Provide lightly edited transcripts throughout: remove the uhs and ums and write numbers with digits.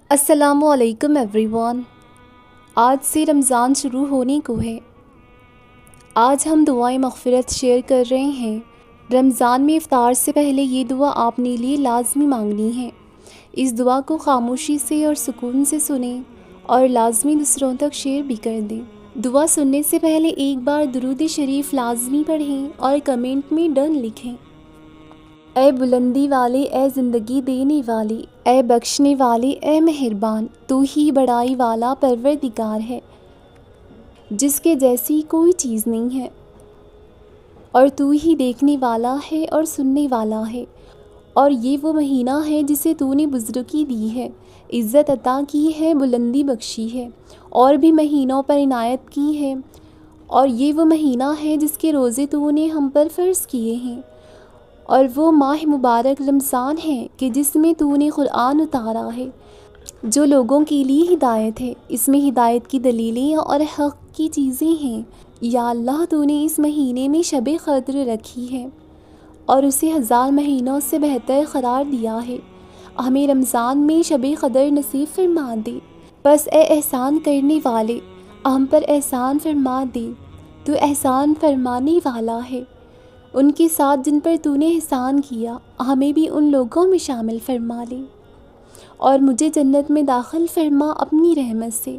السلام علیکم every one. آج سے رمضان شروع ہونے کو ہے۔ آج ہم دعائیں مغفرت شیئر کر رہے ہیں۔ رمضان میں افطار سے پہلے یہ دعا آپ نے لیے لازمی مانگنی ہے۔ اس دعا کو خاموشی سے اور سکون سے سنیں اور لازمی دوسروں تک شیئر بھی کر دیں۔ دعا سننے سے پہلے ایک بار درود شریف لازمی پڑھیں اور کمنٹ میں ڈن لکھیں۔ اے بلندی والے، اے زندگی دینے والے، اے بخشنے والے، اے مہربان، تو ہی بڑائی والا پروردگار ہے جس کے جیسی کوئی چیز نہیں ہے، اور تو ہی دیکھنے والا ہے اور سننے والا ہے، اور یہ وہ مہینہ ہے جسے تو نے بزرگی دی ہے، عزت عطا کی ہے، بلندی بخشی ہے، اور بھی مہینوں پر عنایت کی ہے، اور یہ وہ مہینہ ہے جس کے روزے تو نے ہم پر فرض کیے ہیں، اور وہ ماہ مبارک رمضان ہے کہ جس میں تو نے قرآن اتارا ہے جو لوگوں کے لیے ہدایت ہے۔ اس میں ہدایت کی دلیلیں اور حق کی چیزیں ہیں۔ یا اللہ، تو نے اس مہینے میں شب قدر رکھی ہے اور اسے 1000 مہینوں سے بہتر قرار دیا ہے۔ ہمیں رمضان میں شب قدر نصیب فرما دے۔ بس اے احسان کرنے والے، ہم پر احسان فرما دے، تو احسان فرمانے والا ہے۔ ان کے ساتھ جن پر تو نے احسان کیا، ہمیں بھی ان لوگوں میں شامل فرما لے، اور مجھے جنت میں داخل فرما اپنی رحمت سے،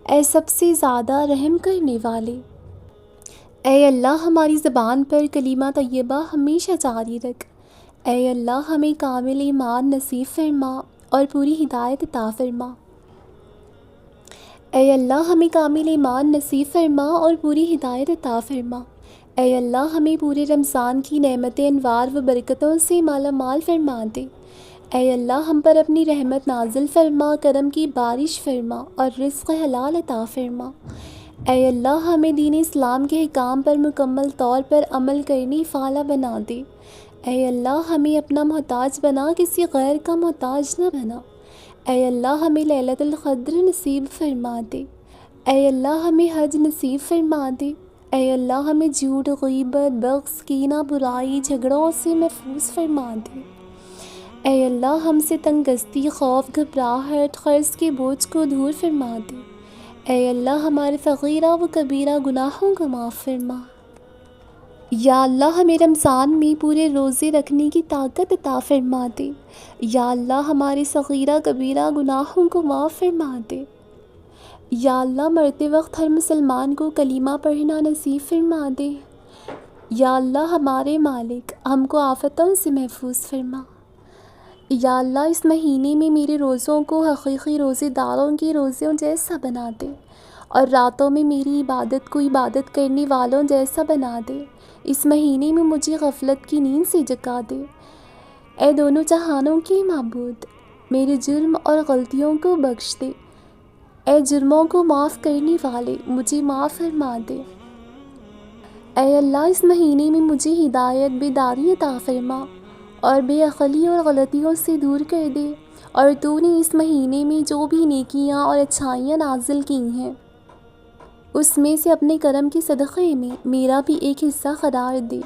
اے سب سے زیادہ رحم کرنے والے۔ اے اللہ، ہماری زبان پر کلمہ طیبہ ہمیشہ جاری رکھ۔ اے اللہ، ہمیں کامل ایمان نصیب فرما اور پوری ہدایت عطا فرما۔ اے اللہ، ہمیں کامل ایمان نصیب فرما اور پوری ہدایت عطا فرما۔ اے اللہ، ہمیں پورے رمضان کی نعمت انوار و برکتوں سے مالا مال فرما دے۔ اے اللہ، ہم پر اپنی رحمت نازل فرما، کرم کی بارش فرما اور رزق حلال عطا فرما۔ اے اللہ، ہمیں دین اسلام کے احکام پر مکمل طور پر عمل کرنے والا بنا دے۔ اے اللہ، ہمیں اپنا محتاج بنا، کسی غیر کا محتاج نہ بنا۔ اے اللہ، ہمیں لیلۃ القدر نصیب فرما دے۔ اے اللہ، ہمیں حج نصیب فرما دے۔ اے اللہ، ہمیں جھوٹ، غیبت، بغض، کینہ، برائی، جھگڑوں سے محفوظ فرما دے۔ اے اللہ، ہم سے تنگ دستی، خوف، گھبراہٹ، قرض کے بوجھ کو دور فرما دے۔ اے اللہ، ہمارے صغیرہ و کبیرہ گناہوں کو معاف فرما۔ یا اللہ، ہمیں رمضان میں پورے روزے رکھنے کی طاقت عطا فرما دے۔ یا اللہ، ہمارے صغیرہ کبیرہ گناہوں کو معاف فرما دے۔ یا اللہ، مرتے وقت ہر مسلمان کو کلمہ پڑھنا نصیب فرما دے۔ یا اللہ، ہمارے مالک، ہم کو آفتوں سے محفوظ فرما۔ یا اللہ، اس مہینے میں میرے روزوں کو حقیقی روزے داروں کے روزوں جیسا بنا دے، اور راتوں میں میری عبادت کو عبادت کرنے والوں جیسا بنا دے۔ اس مہینے میں مجھے غفلت کی نیند سے جگا دے۔ اے دونوں جہانوں کے معبود، میرے جرم اور غلطیوں کو بخش دے۔ اے جرموں کو معاف کرنے والے، مجھے معاف فرما دے۔ اے اللہ، اس مہینے میں مجھے ہدایت، بیداری عطا فرما اور بے عقلی اور غلطیوں سے دور کر دے، اور تو نے اس مہینے میں جو بھی نیکیاں اور اچھائیاں نازل کی ہیں، اس میں سے اپنے کرم کے صدقے میں میرا بھی ایک حصہ قرار دے۔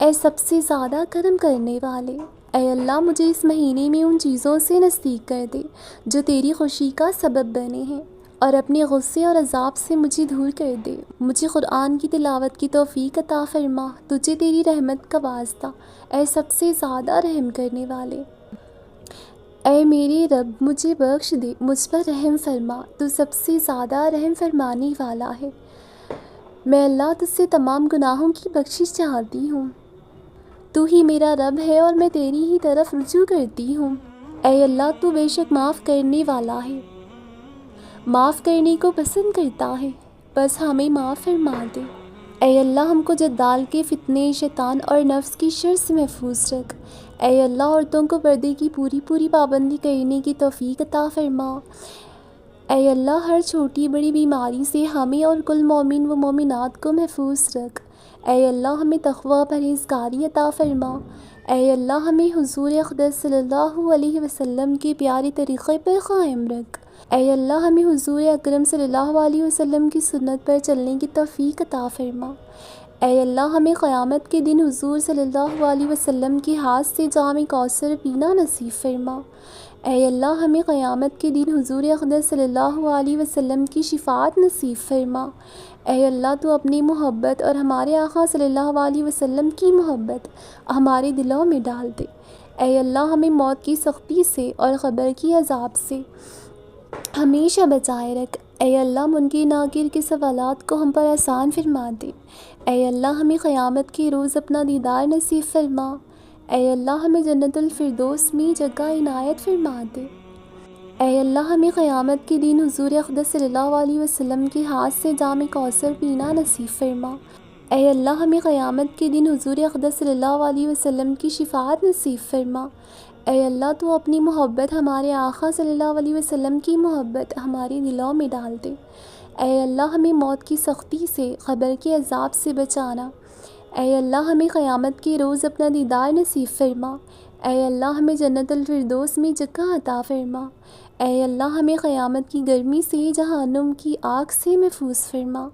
اے سب سے زیادہ کرم کرنے والے، اے اللہ، مجھے اس مہینے میں ان چیزوں سے نزدیک کر دے جو تیری خوشی کا سبب بنے ہیں، اور اپنے غصے اور عذاب سے مجھے دور کر دے۔ مجھے قرآن کی تلاوت کی توفیق عطا فرما، تجھے تیری رحمت کا واسطہ، اے سب سے زیادہ رحم کرنے والے۔ اے میرے رب، مجھے بخش دے، مجھ پر رحم فرما، تو سب سے زیادہ رحم فرمانے والا ہے۔ میں اللہ، تجھ سے تمام گناہوں کی بخشش چاہتی ہوں۔ تو ہی میرا رب ہے اور میں تیری ہی طرف رجوع کرتی ہوں۔ اے اللہ، تو بے شک معاف کرنے والا ہے، معاف کرنے کو پسند کرتا ہے، بس ہمیں معاف فرما دے۔ اے اللہ، ہم کو جدال کے فتنے، شیطان اور نفس کی شر سے محفوظ رکھ۔ اے اللہ، عورتوں کو پردے کی پوری پابندی کرنے کی توفیق عطا فرما۔ اے اللہ، ہر چھوٹی بڑی بیماری سے ہمیں اور کل مومن و مومنات کو محفوظ رکھ۔ اے اللہ، ہمیں تقوی، پرہیزگاری عطا فرما۔ اے اللہ، ہمیں حضور اقدس صلی اللہ علیہ وسلم کے پیارے طریقے پر قائم رکھ۔ اے اللہ، ہمیں حضور اکرم صلی اللہ علیہ وسلم کی سنت پر چلنے کی توفیق عطا فرما۔ اے اللہ، ہمیں قیامت کے دن حضور صلی اللہ علیہ وسلم کے ہاتھ سے جام کوثر پینا نصیب فرما۔ اے اللہ ہمیں قیامت کے دن حضور اقدس صلی اللہ علیہ وسلم کی شفاعت نصیب فرما۔ اے اللہ تو اپنی محبت اور ہمارے آقا صلی اللہ علیہ وسلم کی محبت ہمارے دلوں میں ڈال دے۔ اے اللہ ہمیں موت کی سختی سے اور قبر کی عذاب سے ہمیشہ بچائے رکھ۔ اے اللہ منکر ناکر کے سوالات کو ہم پر آسان فرما دے۔ اے اللہ ہمیں قیامت کے روز اپنا دیدار نصیب فرما۔ اے اللہ ہمیں جنت الفردوس میں جگہ عنایت فرما دے۔ اے اللہ ہمیں قیامت کے دن حضور اقدس صلی اللہ علیہ وسلم کے ہاتھ سے جام کوثر پینا نصیب فرما۔ اے اللہ ہمیں قیامت کے دن حضور اقدس صلی اللہ علیہ وسلم کی شفاعت نصیب فرما۔ اے اللہ تو اپنی محبت ہمارے آقا صلی اللہ علیہ وسلم کی محبت ہمارے دلوں میں ڈال دے۔ اے اللہ ہمیں موت کی سختی سے قبر کے عذاب سے بچانا۔ اے اللہ ہمیں قیامت کے روز اپنا دیدار نصیب فرما۔ اے اللہ ہمیں جنت الفردوس میں جگہ عطا فرما۔ اے اللہ ہمیں قیامت کی گرمی سے جہنم کی آگ سے محفوظ فرما۔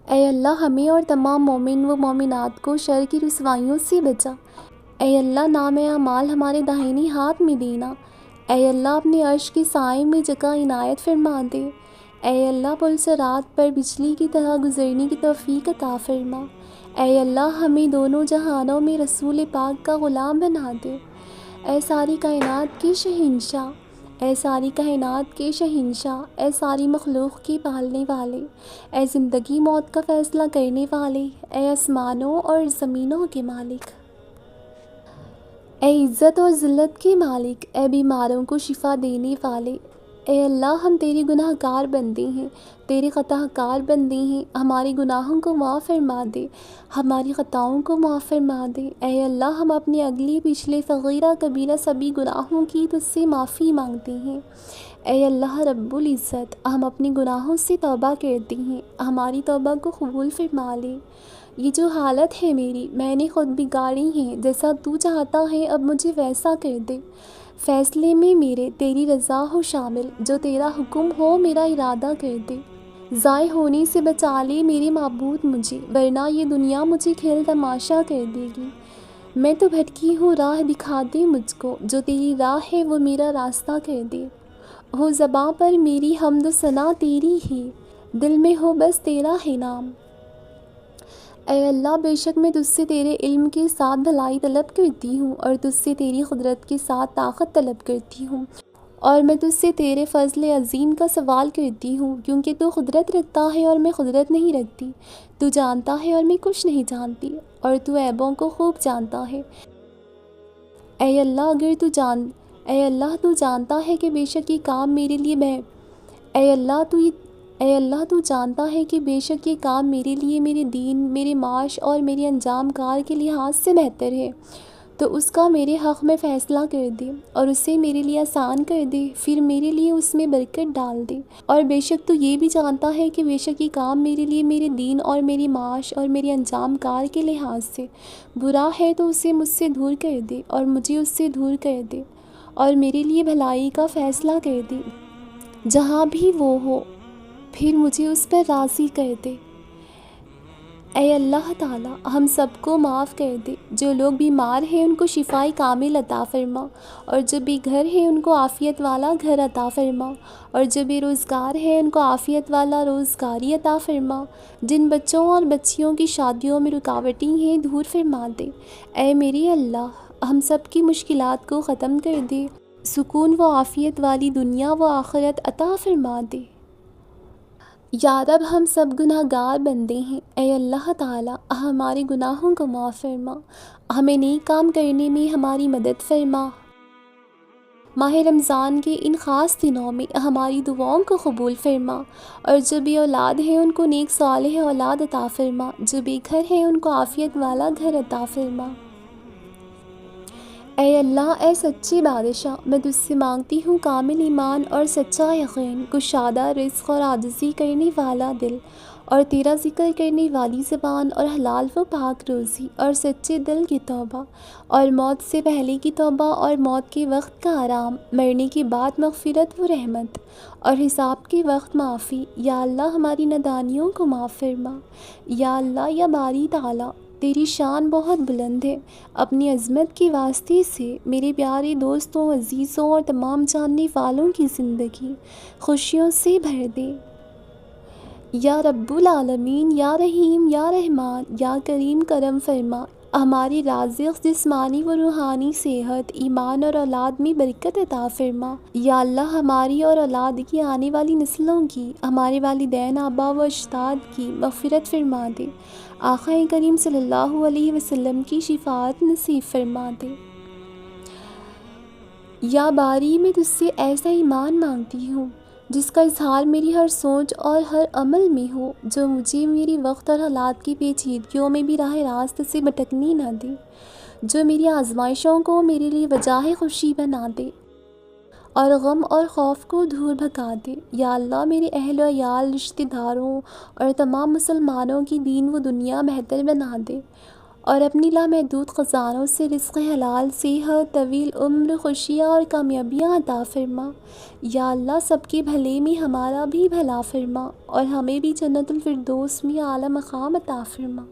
اے اللہ ہمیں اور تمام مومن و مومنات کو شر کی رسوائیوں سے بچا۔ اے اللہ نام اعمال ہمارے داہنی ہاتھ میں دینا۔ اے اللہ اپنے عرش کے سائے میں جگہ عنایت فرما دے۔ اے اللہ پل صراط پر بجلی کی طرح گزرنے کی توفیق عطا فرما۔ اے اللہ ہمیں دونوں جہانوں میں رسول پاک کا غلام بنا دے۔ اے ساری کائنات کے شہنشاہ، اے ساری کائنات کے شہنشاہ، اے ساری مخلوق کے پالنے والے، اے زندگی موت کا فیصلہ کرنے والے، اے آسمانوں اور زمینوں کے مالک، اے عزت اور ذلت کے مالک، اے بیماروں کو شفا دینے والے۔ اے اللہ ہم تیرے گناہ گار بندے ہیں، تیرے خطا کار بندے ہیں، ہمارے گناہوں کو معاف فرما دے، ہماری خطاؤں کو معاف فرما دے۔ اے اللہ ہم اپنے اگلے پچھلے صغیرہ کبیرہ سبھی گناہوں کی تجھ سے معافی مانگتے ہیں۔ اے اللہ رب العزت ہم اپنے گناہوں سے توبہ کرتے ہیں، ہماری توبہ کو قبول فرما لے۔ یہ جو حالت ہے میری میں نے خود بگاڑی ہے، جیسا تو چاہتا ہے اب مجھے ویسا کر دے۔ فیصلے میں میرے تیری رضا ہو شامل، جو تیرا حکم ہو میرا ارادہ کر دے۔ ضائع ہونے سے بچا لے میرے معبود مجھے، ورنہ یہ دنیا مجھے کھیل تماشا کر دے گی۔ میں تو بھٹکی ہوں، راہ دکھا دے مجھ کو، جو تیری راہ ہے وہ میرا راستہ کر دے۔ ہو زباں پر میری حمد و ثنا تیری ہی، دل میں ہو بس تیرا ہے نام۔ اے اللہ بے شک میں تجھ سے تیرے علم کے ساتھ بھلائی طلب کرتی ہوں، اور تجھ سے تیری قدرت کے ساتھ طاقت طلب کرتی ہوں، اور میں تجھ سے تیرے فضل عظیم کا سوال کرتی ہوں، کیونکہ تو قدرت رکھتا ہے اور میں قدرت نہیں رکھتی، تو جانتا ہے اور میں کچھ نہیں جانتی، اور تو عیبوں کو خوب جانتا ہے۔ اے اللہ تو جانتا ہے کہ بے شک یہ کام میرے لیے اے اللہ تو جانتا ہے کہ بے شک یہ کام میرے لیے میرے دین، میرے معاش اور میرے انجام کار کے لحاظ سے بہتر ہے، تو اس کا میرے حق میں فیصلہ کر دے اور اسے میرے لیے آسان کر دے، پھر میرے لیے اس میں برکت ڈال دے۔ اور بے شک تو یہ بھی جانتا ہے کہ بے شک یہ کام میرے لیے میرے دین اور میری معاش اور میرے انجام کار کے لحاظ سے برا ہے، تو اسے مجھ سے دور کر دے اور مجھے اس سے دور کر دے، اور میرے لیے بھلائی کا فیصلہ کر دے جہاں بھی وہ ہو، پھر مجھے اس پر راضی کر دے۔ اے اللہ تعالیٰ ہم سب کو معاف کر دے، جو لوگ بیمار ہیں ان کو شفائے کامل عطا فرما، اور جو بے گھر ہیں ان کو عافیت والا گھر عطا فرما، اور جو بے روزگار ہیں ان کو عافیت والا روزگاری عطا فرما، جن بچوں اور بچیوں کی شادیوں میں رکاوٹیں ہیں دور فرما دے۔ اے میرے اللہ ہم سب کی مشکلات کو ختم کر دے، سکون و عافیت والی دنیا و آخرت عطا فرما دے۔ یا رب ہم سب گناہ گار بندے ہیں، اے اللہ تعالیٰ ہمارے گناہوں کو معاف فرما، ہمیں نیک کام کرنے میں ہماری مدد فرما۔ ماہ رمضان کے ان خاص دنوں میں ہماری دعاؤں کو قبول فرما، اور جو بے اولاد ہیں ان کو نیک صالح اولاد عطا فرما، جو بے گھر ہیں ان کو عافیت والا گھر عطا فرما۔ اے اللہ اے سچے بادشاہ میں تجھ سے مانگتی ہوں کامل ایمان اور سچا یقین، کشادہ رزق اور عاجزی کرنے والا دل، اور تیرا ذکر کرنے والی زبان، اور حلال و پاک روزی، اور سچے دل کی توبہ، اور موت سے پہلے کی توبہ اور موت کے وقت کا آرام، مرنے کے بعد مغفرت و رحمت، اور حساب کے وقت معافی۔ یا اللہ ہماری نادانیوں کو معاف فرما۔ یا اللہ یا باری تعالیٰ تیری شان بہت بلند ہے، اپنی عظمت کے واسطے سے میرے پیارے دوستوں، عزیزوں اور تمام جاننے والوں کی زندگی خوشیوں سے بھر دے۔ یا رب العالمین، یا رحیم، یا رحمان، یا کریم کرم فرما، ہماری رازق جسمانی و روحانی صحت، ایمان اور اولاد میں برکت عطا فرما۔ یا اللہ، ہماری اور اولاد کی آنے والی نسلوں کی، ہمارے والدین، آبا و اجداد کی مغفرت فرما دے۔ آقا کریم صلی اللہ علیہ وسلم کی شفاعت نصیب فرما دے۔ یا باری، میں تجھ سے ایسا ایمان مانگتی ہوں جس کا اظہار میری ہر سوچ اور ہر عمل میں ہو، جو مجھے میری وقت اور حالات کی پیچیدگیوں میں بھی راہ راست سے بھٹکنے نہ دے، جو میری آزمائشوں کو میرے لیے وجہ خوشی بنا دے اور غم اور خوف کو دور بھگا دے۔ یا اللہ، میرے اہل و عیال، رشتہ داروں اور تمام مسلمانوں کی دین و دنیا بہتر بنا دے اور اپنی لامحدود خزانوں سے رزق حلال، صحت، طویل عمر، خوشیاں اور کامیابیاں عطا فرما۔ یا اللہ، سب کے بھلے میں ہمارا بھی بھلا فرما اور ہمیں بھی جنت الفردوس میں اعلیٰ مقام عطا فرما۔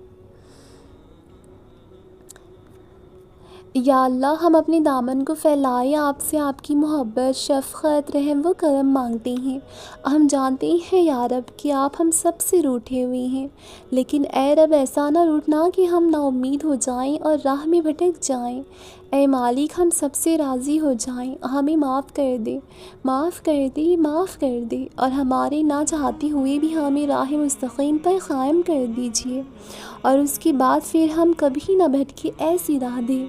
یا اللہ، ہم اپنے دامن کو پھیلائے آپ سے آپ کی محبت، شفقت، رحم و کرم مانگتے ہیں۔ ہم جانتے ہیں یا رب کہ آپ ہم سب سے روٹھے ہوئے ہیں، لیکن اے رب ایسا نہ روٹنا کہ ہم نا امید ہو جائیں اور راہ میں بھٹک جائیں۔ اے مالک، ہم سب سے راضی ہو جائیں، ہمیں معاف کر دے، معاف کر دے، معاف کر دے، اور ہمارے نہ چاہتے ہوئے بھی ہمیں راہ مستقیم پر قائم کر دیجیے، اور اس کے بعد پھر ہم کبھی نہ بھٹکے ایسی راہ دے۔